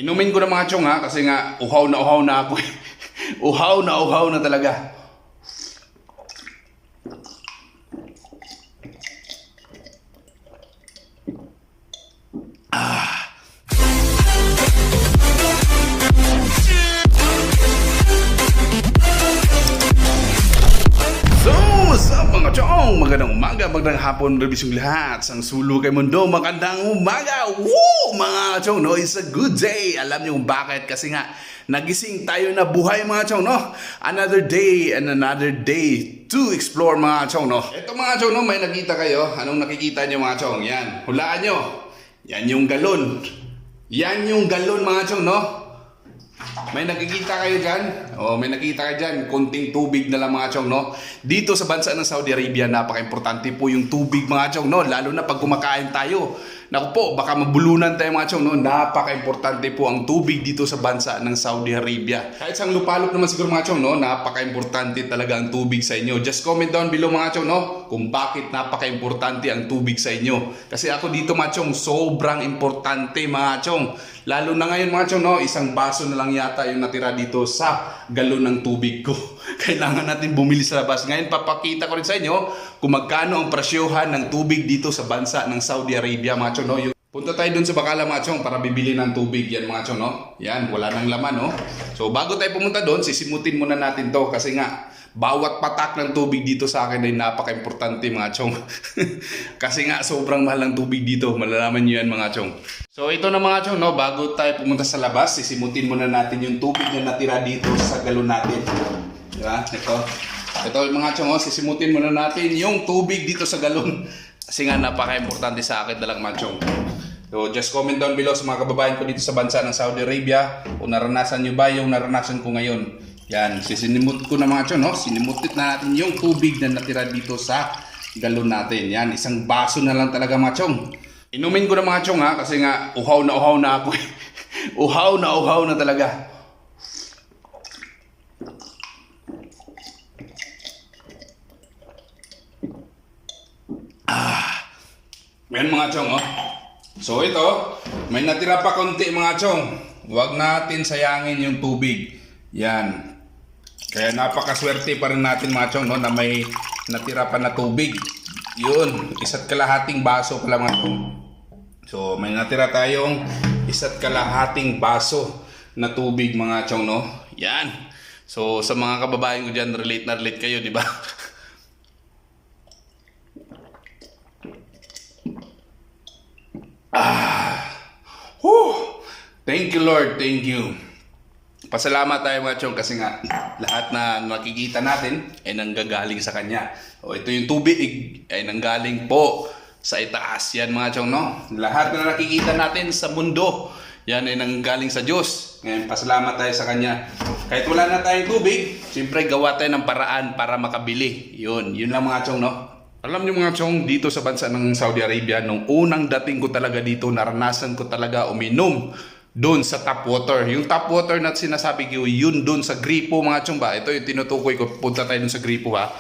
Inumin ko na mga chong ha, kasi nga uhaw na ako eh. Uhaw na talaga. Sa mga chong, magandang umaga, magandang hapon, rebisyong lahat sang sulo kay mundo, magandang umaga. Woo! Mga chong, no, it's a good day. Alam niyo kung bakit? Kasi nga nagising tayo na buhay mga chong, no. Another day and another day to explore mga chong, no. Ito mga chong, no, may nakita kayo. Anong nakikita niyo mga chong? Yan, hulaan niyo. Yan yung galon. Yan yung galon mga chong, no. May nakikita kayo dyan? O, may nakita kayo dyan. Kunting tubig na lang mga chong, no? Dito sa bansa ng Saudi Arabia, napaka-importante po yung tubig mga chong, no? Lalo na pag kumakain tayo. Naku po, baka mabulunan tayo mga chong, no? Napaka-importante po ang tubig dito sa bansa ng Saudi Arabia. Kahit sang lupalop naman siguro mga chong, no? Napaka-importante talaga ang tubig sa inyo. Just comment down below mga chong, no? Kung bakit napaka-importante ang tubig sa inyo. Kasi ako dito mga chong, sobrang importante mga chong. Lalo na ngayon mga chong, no? Isang baso na lang yata yung natira dito sa galon ng tubig ko. Kailangan natin bumili sa labas. Ngayon papakita ko rin sa inyo kung magkano ang presyohan ng tubig dito sa bansa ng Saudi Arabia mga chong, no? Punta tayo dun sa bakala mga chong para bibili ng tubig yan mga chong, no? Yan, wala nang laman, no? So bago tayo pumunta doon, sisimutin muna natin to kasi nga bawat patak ng tubig dito sa akin ay napaka-importante mga chong. Kasi nga sobrang mahal ng tubig dito. Malalaman nyo yan mga chong. So ito na mga chong, no? Bago tayo pumunta sa labas, sisimutin muna natin yung tubig na natira dito sa galon natin. Diba? Ito mga chong, oh, sisimutin muna natin yung tubig dito sa galon. Kasi nga napaka-importante sa akin talagang mga chong. So just comment down below sa mga kababayan ko dito sa bansa ng Saudi Arabia kung naranasan nyo ba yung naranasan ko ngayon. Yan, sisinimut ko na mga chong, no? Sinimutit na natin yung tubig na natira dito sa galon natin. Yan, isang baso na lang talaga mga chong. Inumin ko na mga chong ha, kasi nga uhaw na ako eh. Uhaw na talaga. Yan mga chong, oh. So ito, may natira pa konti mga chong. Huwag natin sayangin yung tubig. Yan. Kaya napakaswerte pa rin natin mga chong, no, na may natira pa na tubig. Yun, isa't kalahating baso pala mga chong. So may natira tayong isa't kalahating baso na tubig mga chong, no. Yan. So sa mga kababayan ko dyan, relate na relate kayo, di ba? Thank you Lord, thank you. Pasalamat tayo mga chong kasi nga lahat na nakikita natin ay nanggagaling sa Kanya. O ito yung tubig ay nanggaling po sa itaas. Yan mga chong, no? Lahat na nakikita natin sa mundo, yan ay nanggaling sa Diyos. Ngayon pasalamat tayo sa Kanya. Kahit wala na tayong tubig, siyempre gawa tayo ng paraan para makabili. Yun lang mga chong, no? Alam niyo mga chong, dito sa bansa ng Saudi Arabia, nung unang dating ko talaga dito, naranasan ko talaga uminom doon sa tap water. Yung tap water na sinasabi ko, yun doon sa gripo mga chong ba. Ito yung tinutukoy ko, punta tayo doon sa gripo ha.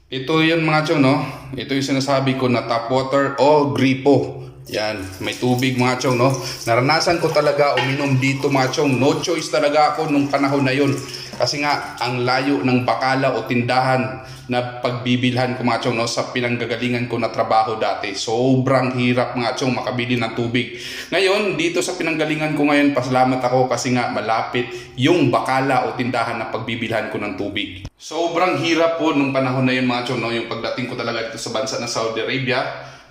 Ito yun mga chong, no? Ito yung sinasabi ko na tap water o gripo. Yan, may tubig mga chong, no? Naranasan ko talaga uminom dito mga chong. No choice talaga ako nung panahon na yun. Kasi nga, ang layo ng bakala o tindahan na pagbibilhan ko mga chong, no, sa pinanggagalingan ko na trabaho dati. Sobrang hirap mga chong makabili ng tubig. Ngayon, dito sa pinanggalingan ko ngayon, pasalamat ako kasi nga malapit yung bakala o tindahan na pagbibilhan ko ng tubig. Sobrang hirap po nung panahon na yun mga chong, no, yung pagdating ko talaga dito sa bansa ng Saudi Arabia.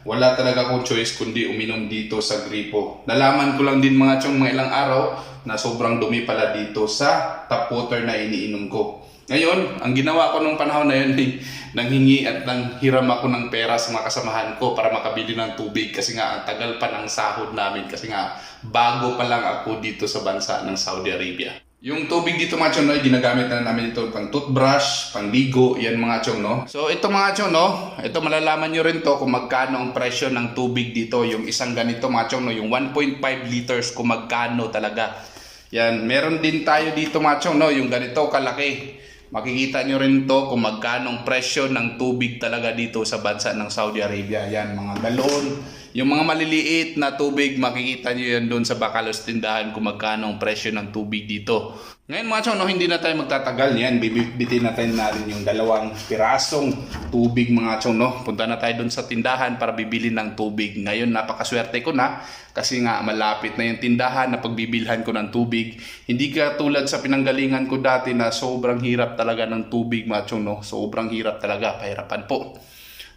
Wala talaga akong choice kundi uminom dito sa gripo. Nalaman ko lang din mga chong mga ilang araw na sobrang dumi pala dito sa tap water na iniinom ko. Ngayon, ang ginawa ko nung panahon na yun, nanghingi at nanghiram ako ng pera sa mga kasamahan ko para makabili ng tubig kasi nga ang tagal pa ng sahod namin kasi nga bago pa lang ako dito sa bansa ng Saudi Arabia. Yung tubig dito mga chong, no, ginagamit na namin ito pang toothbrush, pang ligo, yan mga chong, no. So ito mga chong, no, ito malalaman nyo rin to kung magkano ang presyo ng tubig dito. Yung isang ganito mga chong, no, yung 1.5 liters kung magkano talaga. Yan, meron din tayo dito mga chong, no, yung ganito kalaki. Makikita nyo rin to kung magkano ang presyo ng tubig talaga dito sa bansa ng Saudi Arabia. Yan, mga galon. Yung mga maliliit na tubig, makikita nyo yan doon sa Bacalos tindahan kung magkano ang presyo ng tubig dito. Ngayon mga chong, no, hindi na tayo magtatagal yan. Bibitin natin yung 2 pirasong tubig mga chong. No? Punta na tayo doon sa tindahan para bibili ng tubig. Ngayon napakaswerte ko na kasi nga malapit na yung tindahan na pagbibilhan ko ng tubig. Hindi ka tulad sa pinanggalingan ko dati na sobrang hirap talaga ng tubig mga chong. No? Sobrang hirap talaga, pahirapan po.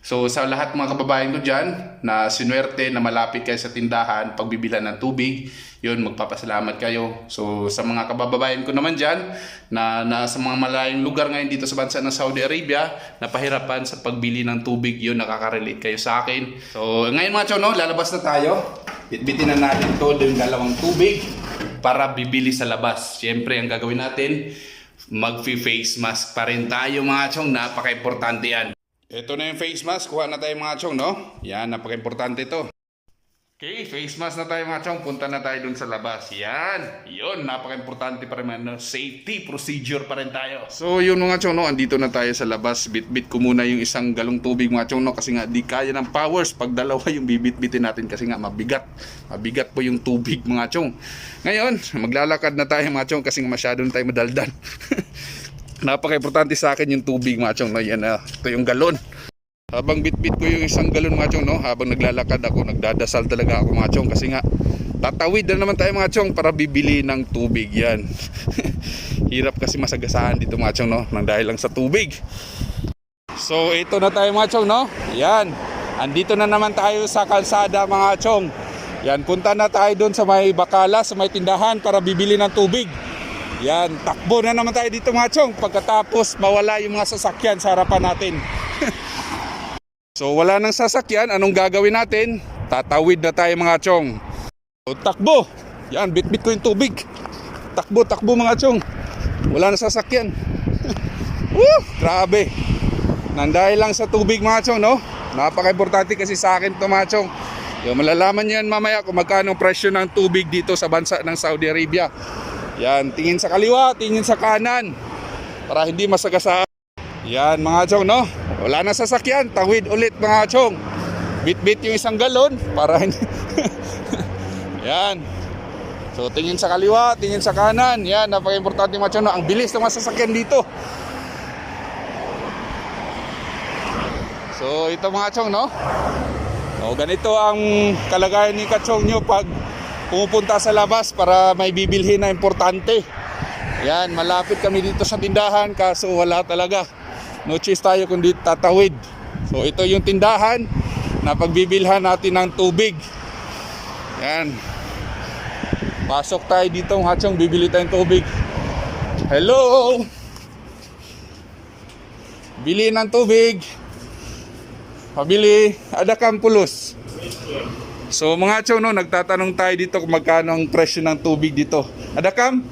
So sa lahat mga kababayan ko dyan na sinuwerte na malapit kayo sa tindahan pagbibilan ng tubig, yun magpapasalamat kayo. So sa mga kababayan ko naman dyan na nasa mga malayong lugar ngayon dito sa bansa ng Saudi Arabia na pahirapan sa pagbili ng tubig, yun nakaka-relate kayo sa akin. So ngayon mga chono, lalabas na tayo. Bitbitin na natin to yung 2 tubig para bibili sa labas. Siyempre ang gagawin natin, mag-face mask pa rin tayo mga chong, napaka-importante yan. Ito na yung face mask, kuha na tayo mga chong, no? Yan, napaka-importante ito. Okay, face mask na tayo mga chong, punta na tayo dun sa labas. Yan, yun, napaka-importante pa rin, no? Safety procedure pa rin tayo. So yun mga chong, no? Andito na tayo sa labas. Bit-bit ko muna yung 1 galong tubig mga chong, no? Kasi nga di kaya ng powers pag dalawa yung bibit-bitin natin kasi nga mabigat. Mabigat po yung tubig mga chong. Ngayon, maglalakad na tayo mga chong kasi nga masyadong tayo madaldan. Napaka-importante sa akin yung tubig mga chong, no? Yan, ito yung galon. Habang bit-bit ko yung 1 galon mga chong, no? Habang naglalakad ako, nagdadasal talaga ako mga chong kasi nga tatawid na naman tayo mga chong para bibili ng tubig. Yan. Hirap kasi masagasaan dito mga chong, no? Nang dahil lang sa tubig. So ito na tayo mga chong, no? Yan. Andito na naman tayo sa kalsada mga chong. Yan, punta na tayo doon sa may Bacalas, sa may tindahan para bibili ng tubig. Yan, takbo na naman tayo dito mga chong pagkatapos mawala yung mga sasakyan sa harapan natin. So wala nang sasakyan, anong gagawin natin? Tatawid na tayo mga chong. So, takbo! Yan, bit-bit ko yung tubig. Takbo, takbo mga chong. Wala nang sasakyan. Grabe. Nandahil lang sa tubig mga chong, no? Napaka-importante kasi sa akin ito mga chong. Yung malalaman nyo yan mamaya kung magkano presyo ng tubig dito sa bansa ng Saudi Arabia. Yan, tingin sa kaliwa, tingin sa kanan para hindi masagasaan. Yan mga chong, no? Wala na sasakyan, tawid ulit mga chong. Bit-bit yung 1 galon para hindi. Yan. So tingin sa kaliwa, tingin sa kanan. Yan, napaka-importante mga chong, no? Ang bilis ng mga sasakyan dito. So ito mga chong, no? O, ganito ang kalagayan ni Kachong nyo pag pumupunta sa labas para may bibilhin na importante. Yan, malapit kami dito sa tindahan kaso wala talaga. No choice tayo kundi tatawid. So ito yung tindahan na pagbibilhan natin ng tubig. Yan. Pasok tayo dito mga chong, bibili tayong tubig. Hello! Bili ng tubig. Pabili, ada kampulos. So mga chong, no, nagtatanong tayo dito kung magkano ang presyo ng tubig dito. Ada kam?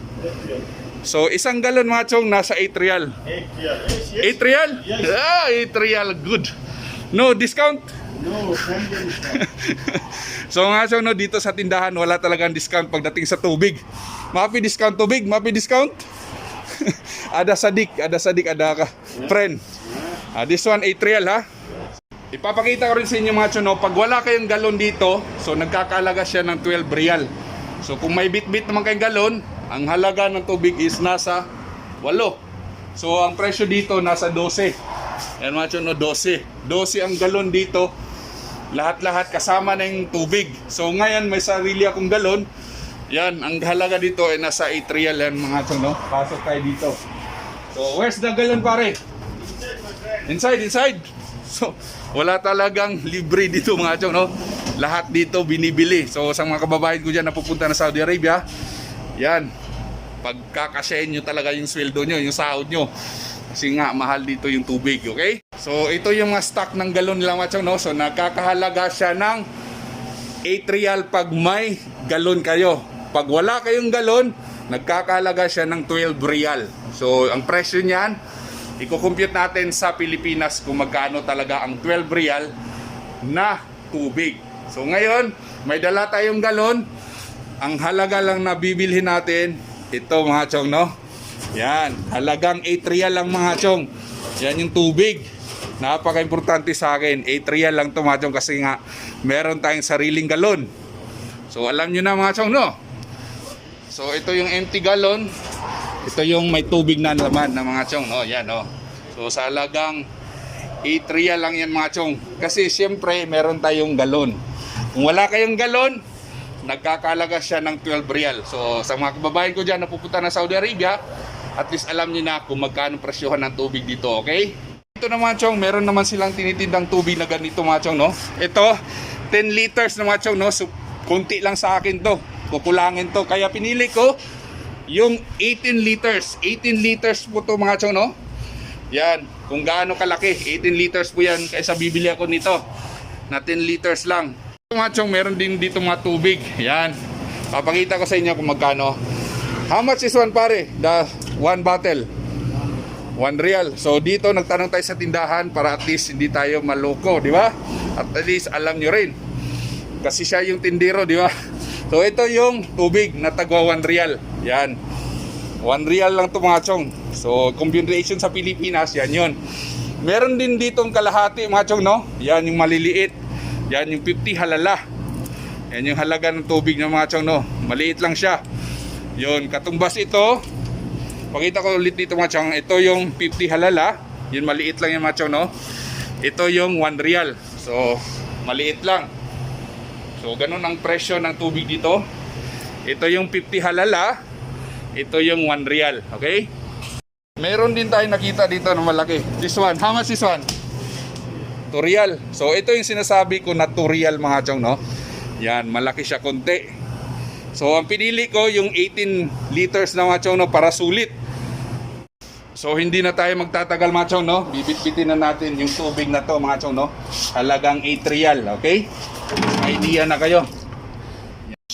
So 1 galon mga chong nasa 8 rial. 8 rial? Yes. 8 rial, good. No discount? No, so mga chong, no, dito sa tindahan wala talagang discount pagdating sa tubig. Mapi discount tubig, mapi discount. Ada sadik, ada ka. Friend. This one 8 rial ha. Ipapakita ko rin sa inyo mga chong, no, pag wala kayong galon dito, so nagkakalaga siya ng 12 rial. So kung may bit-bit naman kayong galon, ang halaga ng tubig is nasa 8. So ang presyo dito nasa 12. Yan mga chong, no, 12. 12 ang galon dito. Lahat-lahat kasama na yung tubig. So ngayon may sarili akong galon. Yan, ang halaga dito ay nasa 8 rial yan mga chong, no. Pasok tayo dito. So where's the galon pare? Inside. So wala talagang libre dito mga chong, no. Lahat dito binibili. So sa mga kababayan ko dyan na pupunta na Saudi Arabia, yan, pagkakasyahin nyo talaga yung sweldo nyo, yung sahod nyo. Kasi nga mahal dito yung tubig, okay? So ito yung mga stock ng galon nila mga chong, no. So nakakahalaga siya ng 8 rial pag may galon kayo. Pag wala kayong galon, nagkakahalaga siya ng 12 rial. So ang presyo niyan, i-compute natin sa Pilipinas kung magkano talaga ang 12 rial na tubig. So ngayon, may dala tayong galon. Ang halaga lang na bibilhin natin, ito mga chong, no. Yan, halagang 8 rial lang mga chong. Yan yung tubig. Napaka-importante sa akin. 8 real lang to mga chong kasi nga meron tayong sariling galon. So alam nyo na mga chong, no? So ito yung empty galon. Ito yung may tubig na naman na mga chong, no? Yan, no? So sa halagang 8 real lang yan mga chong. Kasi siyempre meron tayong galon. Kung wala kayong galon, nagkakalaga siya ng 12 real. So sa mga kababayan ko dyan na pupunta na Saudi Arabia, at least alam niyo na kung magkano presyohan ng tubig dito, okay? Ito naman chong, meron naman silang tinitindang tubig na ganito mga chong, no? Ito, 10 liters na mga chong, no? So, konti lang sa akin to. Kukulangin to. Kaya pinili ko yung 18 liters. 18 liters po to mga chong, no? Yan, kung gaano kalaki, 18 liters po yan. Kaysa bibili ako nito na 10 liters lang. Mga chong, meron din dito mga tubig. Yan, papakita ko sa inyo kung magkano. How much is one pare? The one bottle? 1 real. So dito nagtanong tayo sa tindahan para at least hindi tayo maloko, di ba? At least alam nyo rin. Kasi siya yung tindero, di ba? So ito yung tubig na tagwa 1 real. Yan. 1 real lang to mga chong. So combination sa Pilipinas, yan yun. Meron din ditong kalahati mga chong, no? Yan yung maliliit. Yan yung 50 halala. Yan yung halaga ng tubig ng mga chong, no? Maliit lang siya. Yun, katumbas ito. Pakita ko ulit dito mga chong. Ito yung 50 halala. Yun, maliit lang yung mga chong, no? Ito yung 1 real. So, maliit lang. So, ganun ang presyo ng tubig dito. Ito yung 50 halala. Ito yung 1 real. Okay? Meron din tayo nakita dito na malaki. This one. How much this one? 2 real. So, ito yung sinasabi ko na 2 real mga chong, no? Yan, malaki siya konti. So, ang pinili ko yung 18 liters na mga chong, no? Para sulit. So, hindi na tayo magtatagal mga chong, no? Bibit-bitin na natin yung tubig na to mga chong, no? Halagang 8 real. Okay? Idea na kayo.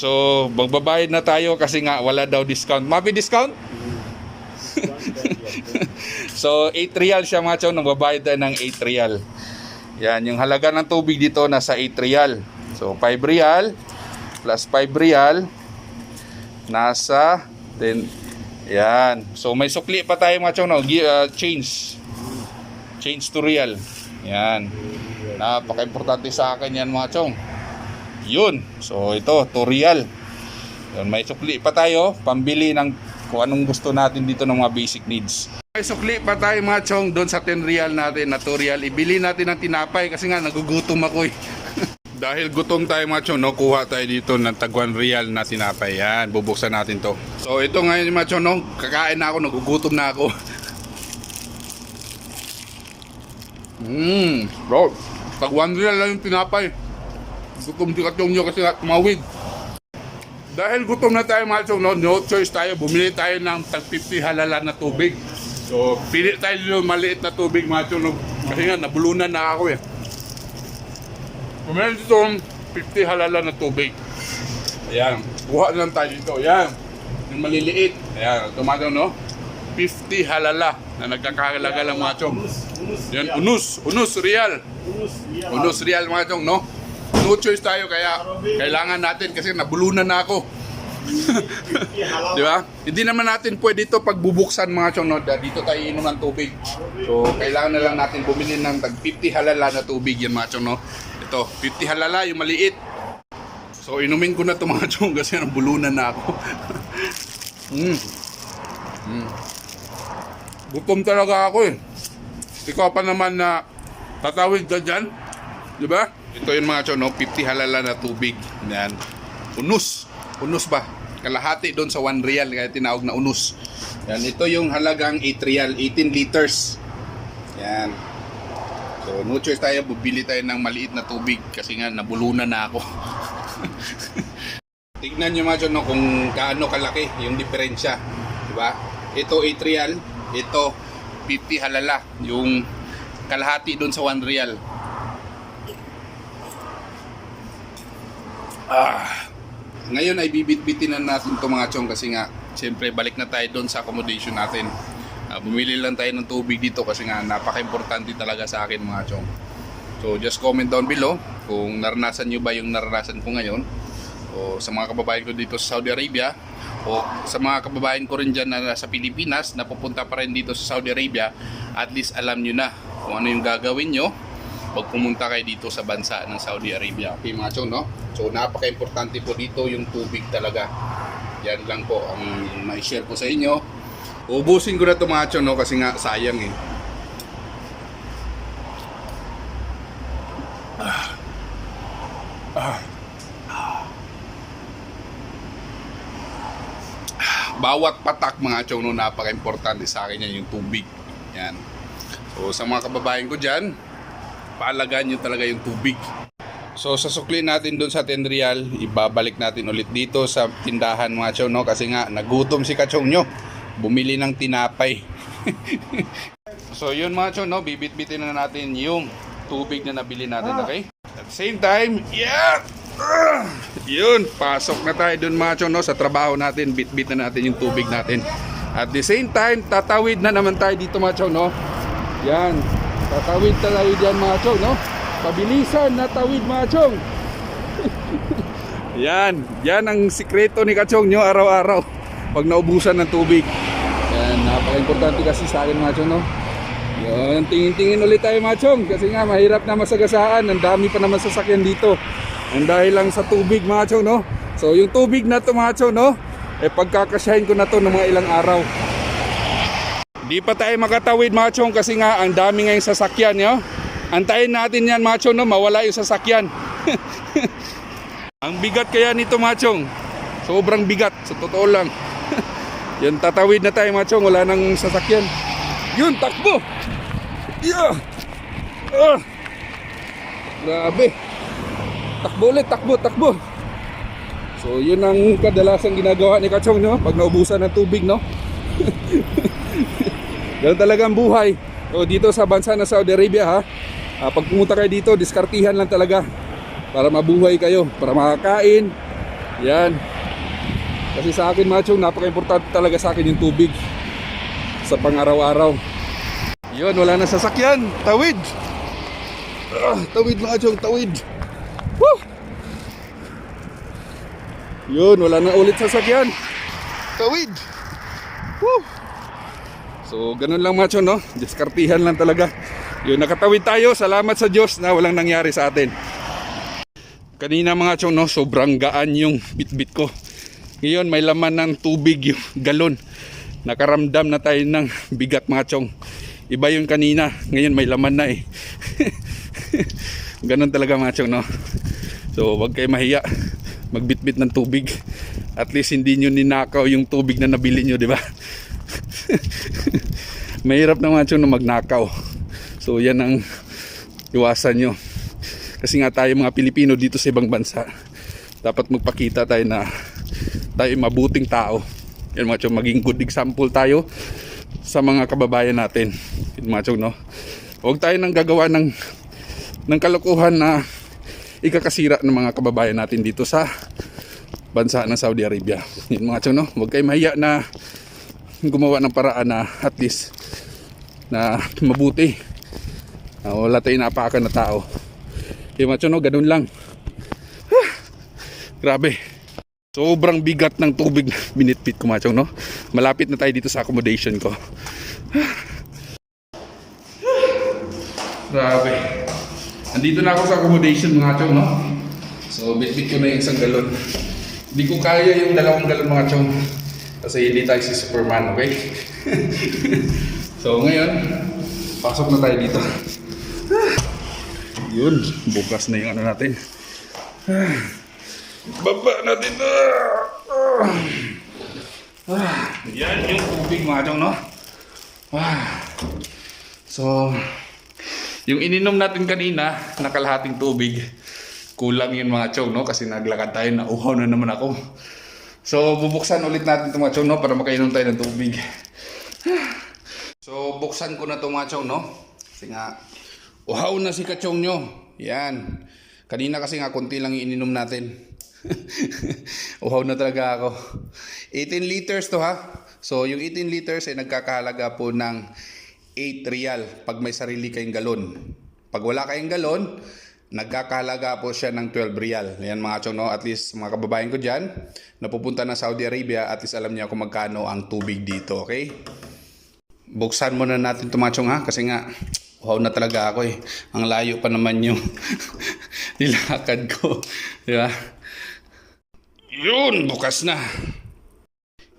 So, magbabayad na tayo kasi nga wala daw discount. Mapi discount? So, 8 real siya mga chong. Magbabayad tayo ng 8 real. Yan, yung halaga ng tubig dito nasa 8 real. So, 5 real plus 5 real nasa 10. Yan. So, may sukli pa tayo mga chong, no? Change to real. Yan. Napaka-importante sa akin yan mga chong. Yun. So, ito, 2 real. Yun, may sukli pa tayo. Pambili ng kung anong gusto natin dito ng mga basic needs. May sukli pa tayo mga chong doon sa 10 real natin na 2 real. Ibili natin ng tinapay kasi nga nagugutom ako eh. Dahil gutom tayo mga chong, no, kuha tayo dito ng tag 1 real na tinapay. Yan, bubuksan natin to. So ito ngayon mga chong, no, kakain na ako, nagugutom na ako. Bro, tag 1 real lang yung tinapay. Gutom si kachong nyo kasi tumawid. Dahil gutom na tayo mga chong, no choice tayo, bumili tayo ng tag 50 halala na tubig. So, pili tayo dito maliit na tubig mga chong, no? Kasi nga, nabulunan na ako eh. Bumili dito 50 halala na tubig. Ayan, kuha lang tayo dito. Ayan, yung maliliit. Ayan, tumatang, no? 50 halala na nagkakalaga lang mga chong. Yan, unus real. Unus real mga chong, no? No choice tayo kaya kailangan natin kasi nabulunan na ako. Di ba? Hindi naman natin pwede ito pagbubuksan mga chong, no? Dito tayo inom ng tubig. So, kailangan na lang natin bumili ng tag 50 halala na tubig yan mga chong, no? Ito, 50 halala yung maliit. So, inumin ko na ito mga chong kasi nabulunan na ako. Gutom talaga ako eh. Ikaw pa naman na tatawid ka dyan. Di ba? Ito yung mga chong, no? 50 halala na tubig. Yan. Unus. Unus ba? Kalahati doon sa 1 real. Kaya tinawag na unus. Yan. Ito yung halagang 8 real. 18 liters. Yan. So, no choice tayo. Bubili tayo ng maliit na tubig. Kasi nga, nabulunan na ako. Tignan nyo mga chong, no? Kung kaano kalaki yung diferensya. Di ba? Ito 8 real. Ito 50 halala. Yung kalahati doon sa 1 real. Ngayon ay bibit-bitin na natin ito mga chong kasi nga siyempre balik na tayo doon sa accommodation natin. Bumili lang tayo ng tubig dito kasi nga napaka-importante talaga sa akin mga chong. So just comment down below kung naranasan nyo ba yung naranasan ko ngayon o sa mga kababayan ko dito sa Saudi Arabia o sa mga kababayan ko rin dyan na sa Pilipinas na pupunta pa rin dito sa Saudi Arabia. At least alam nyo na kung ano yung gagawin nyo pag pumunta kayo dito sa bansa ng Saudi Arabia. Okay mga chong, no? So napaka-importante po dito yung tubig talaga. Yan lang po ang ma-share ko sa inyo. Ubusin ko na ito mga chong, no? Kasi nga sayang eh. Bawat patak mga chong, no, napaka-importante sa akin yan yung tubig. Yan. So sa mga kababayan ko dyan, paalagaan nyo talaga yung tubig. So sasuklin natin doon sa 10 Rial, ibabalik natin ulit dito sa tindahan mga chong, no? Kasi nga nagutom si kachong nyo, bumili ng tinapay. So yun mga chong, no? Bibit-bitin na natin yung tubig na nabili natin, okay? At the same time, yeah! Yun, pasok na tayo doon mga chong, no? Sa trabaho natin, bit-bit na natin yung tubig natin. At the same time, tatawid na naman tayo dito mga chong, no? Yan, tatawid tayo dyan mga chong, no? Pabilisan na tawid mga chong. Yan ang sikreto ni kachong nyo araw-araw pag naubusan ng tubig. Yan, napaka-importante kasi sa akin mga chong, no? Yan, tingin-tingin ulit tayo mga chong kasi nga mahirap na masagasaan. Ang dami pa naman sasakyan dito. Ang dahil lang sa tubig mga chong, no? So yung tubig na to mga chong, no? Pagkakasyahin ko na to ng mga ilang araw. Di pa tayo makatawid mga chong kasi nga ang dami ngayong sasakyan, yo. Antayin natin yan mga chong, no? Mawala yung sasakyan. Ang bigat kaya nito mga chong. Sobrang bigat, sa totoo lang. Yan, tatawid na tayo mga chong, wala nang sasakyan. Yun, takbo! Yeah! Grabe! Takbo ulit, takbo! So yun ang kadalasan ginagawa ni kachong, no? Pag naubusan ng tubig, no? Ganun talaga ang buhay. So dito sa bansa na Saudi Arabia, ha? Pag pumunta kayo dito, diskartihan lang talaga para mabuhay kayo, para makakain. Yan. Kasi sa akin mga chong, napaka-importante talaga sa akin yung tubig sa pang-araw-araw. Yun, wala na sasakyan. Tawid. Tawid mga chong, tawid. Woo! Yun, wala na ulit sasakyan. Tawid. Woo! So, ganun lang mga chong, no? Diskartihan lang talaga. Yun, nakatawid tayo. Salamat sa Diyos na walang nangyari sa atin. Kanina mga chong, no? Sobrang gaan yung bitbit ko. Ngayon, may laman ng tubig yung galon. Nakaramdam na tayo ng bigat mga chong. Iba yung kanina. Ngayon, may laman na eh. Ganun talaga mga chong, no? So, wag kayo mahiya magbitbit ng tubig. At least hindi nyo ninakaw yung tubig na nabili nyo, di ba? Mahirap na mga chong na magnakaw. So yan ang iwasan nyo. Kasi nga tayo mga Pilipino dito sa ibang bansa, dapat magpakita tayo na tayo mabuting tao. Yan mga chong, maging good example tayo sa mga kababayan natin. Yan mga chong, no? Huwag tayo nang gagawa ng kalokohan na ikakasira ng mga kababayan natin dito sa bansa ng Saudi Arabia. Yan mga chong, no? Huwag kayo mahiya na gumawa ng paraan na at least na mabuti. Wala tayong napakan na tao. Yung mga chong, no? Ganun lang. Grabe. Sobrang bigat ng tubig na binitbit ko mga chong, no? Malapit na tayo dito sa accommodation ko. Grabe. Andito na ako sa accommodation mga chong, no? So bitbit ko na yung isang galon. Hindi ko kaya yung 2 galon mga chong. Kasi hindi tayo si Superman, okay? So ngayon, pasok na tayo dito. Yun, bukas na yung ano natin. Baba natin. Yan yung tubig mga chong, no? So yung ininom natin kanina na kalahating tubig, kulang yun mga chong, no? Kasi naglakad tayo, nauhaw na naman ako. So bubuksan ulit natin itong mga chong, no? Para makainom tayo ng tubig. So buksan ko na itong mga chong, no? Kasi nga uhaw na si kachong nyo. Yan. Kanina kasi nga konti lang yung ininom natin. Uhaw na talaga ako. 18 liters to ha. So yung 18 liters ay nagkakahalaga po ng 8 Rial pag may sarili kayong galon. Pag wala kayong galon, nagkakahalaga po siya ng 12 Rial. Yan mga chong, no? At least mga kababayan ko dyan, napupunta na Saudi Arabia, at least alam niya kung magkano ang tubig dito, okay? Buksan muna natin ito mga chong, ha? Kasi nga, Wow na talaga ako eh. Ang layo pa naman yung nilakad ko. Di ba? Yun, bukas na.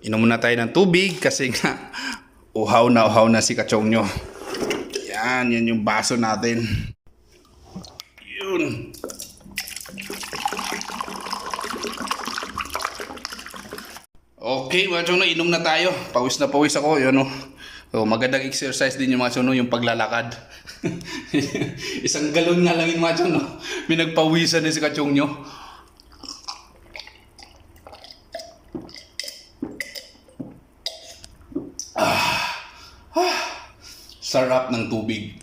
Inom muna tayo ng tubig kasi nga uhaw na si kachong nyo. Yan yung baso natin. Yun. Okay, mga chong, inom na tayo. Pawis na pawis ako. Yun o. So, magandang exercise din yung mga chong, yung paglalakad. Isang galon nga lang yung mga chong, no? Pinagpawisan na si kachong nyo. Sarap ng tubig.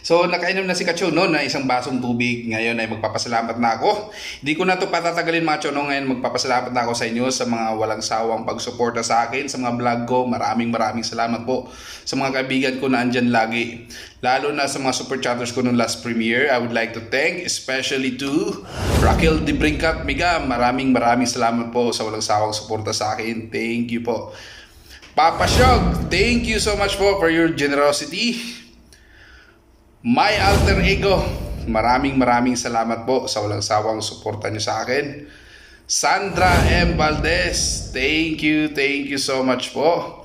So, nakainom na si Kachong, no, na isang basong tubig. Ngayon ay magpapasalamat na ako. Hindi ko na ito patatagalin, mga Chong, no? Ngayon magpapasalamat na ako sa inyo sa mga walang sawang pagsuporta sa akin, sa mga vlog ko. Maraming salamat po sa mga kaibigan ko na andyan lagi. Lalo na sa mga super chatters ko nung last premiere. I would like to thank especially to Raquel de Brincat Miga. Maraming salamat po sa walang sawang suporta sa akin. Thank you po. Papa Shog, thank you so much po for your generosity. My alter ego, maraming salamat po sa walang sawang suporta niyo sa akin. Sandra M. Valdez, thank you so much po.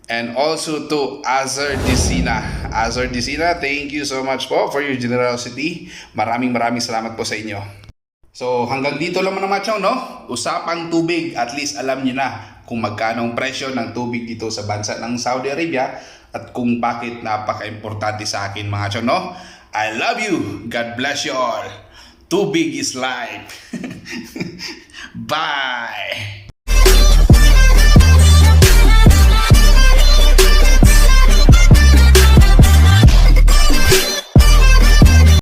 And also to Azar Disina. Azar Disina, thank you so much po for your generosity. Maraming salamat po sa inyo. So hanggang dito lang mga Chong, no? Usapang tubig, at least alam niyo na kung magkano ang presyo ng tubig dito sa bansa ng Saudi Arabia at kung bakit napaka-importante sa akin, mga Chong, no? I love you. God bless you all. Tubig is life. Bye.